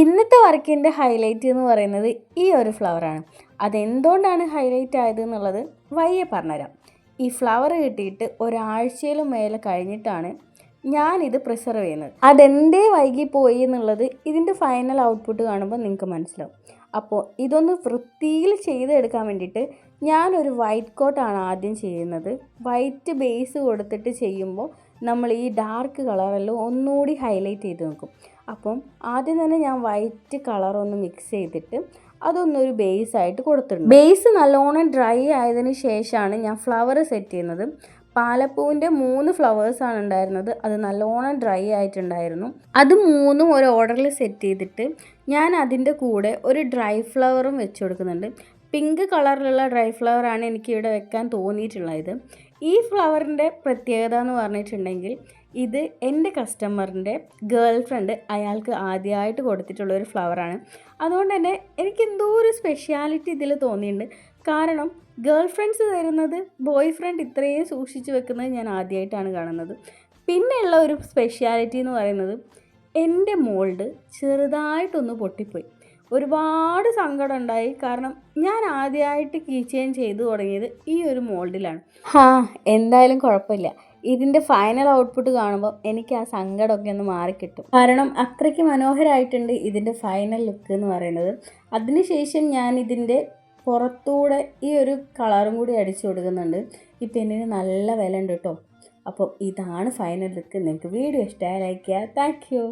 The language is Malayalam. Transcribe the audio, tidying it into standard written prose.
ഇന്നത്തെ വർക്കിൻ്റെ ഹൈലൈറ്റ് എന്ന് പറയുന്നത് ഈ ഒരു ഫ്ലവറാണ്. അതെന്തുകൊണ്ടാണ് ഹൈലൈറ്റ് ആയത് എന്നുള്ളത് വയ്യെ പറഞ്ഞുതരാം. ഈ ഫ്ലവർ കിട്ടിയിട്ട് ഒരാഴ്ചയിലും മേലെ കഴിഞ്ഞിട്ടാണ് ഞാനിത് പ്രിസർവ് ചെയ്യുന്നത്. അതെന്തേ വൈകിപ്പോയി എന്നുള്ളത് ഇതിൻ്റെ ഫൈനൽ ഔട്ട്പുട്ട് കാണുമ്പോൾ നിങ്ങൾക്ക് മനസ്സിലാവും. അപ്പോൾ ഇതൊന്ന് വൃത്തിയിൽ ചെയ്തെടുക്കാൻ വേണ്ടിയിട്ട് ഞാനൊരു വൈറ്റ് കോട്ടാണ് ആദ്യം ചെയ്യുന്നത്. വൈറ്റ് ബേസ് കൊടുത്തിട്ട് ചെയ്യുമ്പോൾ നമ്മൾ ഈ ഡാർക്ക് കളറെല്ലാം ഒന്നുകൂടി ഹൈലൈറ്റ് ചെയ്ത് നോക്കും. അപ്പം ആദ്യം തന്നെ ഞാൻ വൈറ്റ് കളറൊന്ന് മിക്സ് ചെയ്തിട്ട് അതൊന്നൊരു ബേസായിട്ട് കൊടുത്തിട്ടുണ്ട്. ബേസ് നല്ലോണം ഡ്രൈ ആയതിന് ശേഷമാണ് ഞാൻ ഫ്ലവർ സെറ്റ് ചെയ്യുന്നത്. പാലപ്പൂവിൻ്റെ 3 ഫ്ലവേഴ്സാണ് ഉണ്ടായിരുന്നത്. അത് നല്ലോണം ഡ്രൈ ആയിട്ടുണ്ടായിരുന്നു. അത് 3ഉം ഒരു ഓർഡറിൽ സെറ്റ് ചെയ്തിട്ട് ഞാൻ അതിൻ്റെ കൂടെ ഒരു ഡ്രൈ ഫ്ലവറും വെച്ച് കൊടുക്കുന്നുണ്ട്. പിങ്ക് കളറിലുള്ള ഡ്രൈ ഫ്ലവറാണ് എനിക്കിവിടെ വെക്കാൻ തോന്നിയിട്ടുള്ളത്. ഈ ഫ്ലവറിൻ്റെ പ്രത്യേകത എന്ന് പറഞ്ഞിട്ടുണ്ടെങ്കിൽ ഇത് എൻ്റെ കസ്റ്റമറിൻ്റെ ഗേൾ ഫ്രണ്ട് അയാൾക്ക് ആദ്യമായിട്ട് കൊടുത്തിട്ടുള്ളൊരു ഫ്ലവറാണ്. അതുകൊണ്ട് തന്നെ എനിക്കെന്തോ ഒരു സ്പെഷ്യാലിറ്റി ഇതിൽ തോന്നിയിട്ടുണ്ട്. കാരണം ഗേൾ ഫ്രണ്ട്സ് തരുന്നത് ബോയ് ഫ്രണ്ട് ഇത്രയും സൂക്ഷിച്ച് വെക്കുന്നത് ഞാൻ ആദ്യമായിട്ടാണ് കാണുന്നത്. പിന്നെയുള്ള ഒരു സ്പെഷ്യാലിറ്റി എന്ന് പറയുന്നത് എൻ്റെ മോൾഡ് ചെറുതായിട്ടൊന്ന് പൊട്ടിപ്പോയി. ഒരുപാട് സങ്കടം ഉണ്ടായി. കാരണം ഞാൻ ആദ്യമായിട്ട് കീ ചെയിൻ ചെയ്തു തുടങ്ങിയത് ഈ ഒരു മോൾഡിലാണ്. എന്തായാലും കുഴപ്പമില്ല. ഇതിൻ്റെ ഫൈനൽ ഔട്ട്പുട്ട് കാണുമ്പോൾ എനിക്ക് ആ സങ്കടമൊക്കെ ഒന്ന് മാറിക്കിട്ടും. കാരണം അത്രയ്ക്ക് മനോഹരമായിട്ടുണ്ട് ഇതിൻ്റെ ഫൈനൽ ലുക്ക് എന്ന് പറയുന്നത്. അതിനുശേഷം ഞാൻ ഇതിൻ്റെ പുറത്തൂടെ ഈ ഒരു കളറും കൂടി അടിച്ചു കൊടുക്കുന്നുണ്ട്. ഈ പെന്നിന് നല്ല വില ഉണ്ട് കേട്ടോ. അപ്പോൾ ഇതാണ് ഫൈനൽ ലുക്ക്. നിങ്ങൾക്ക് വീഡിയോ ഇഷ്ടമായി ലൈക്ക് ചെയ്യുക. Thank you.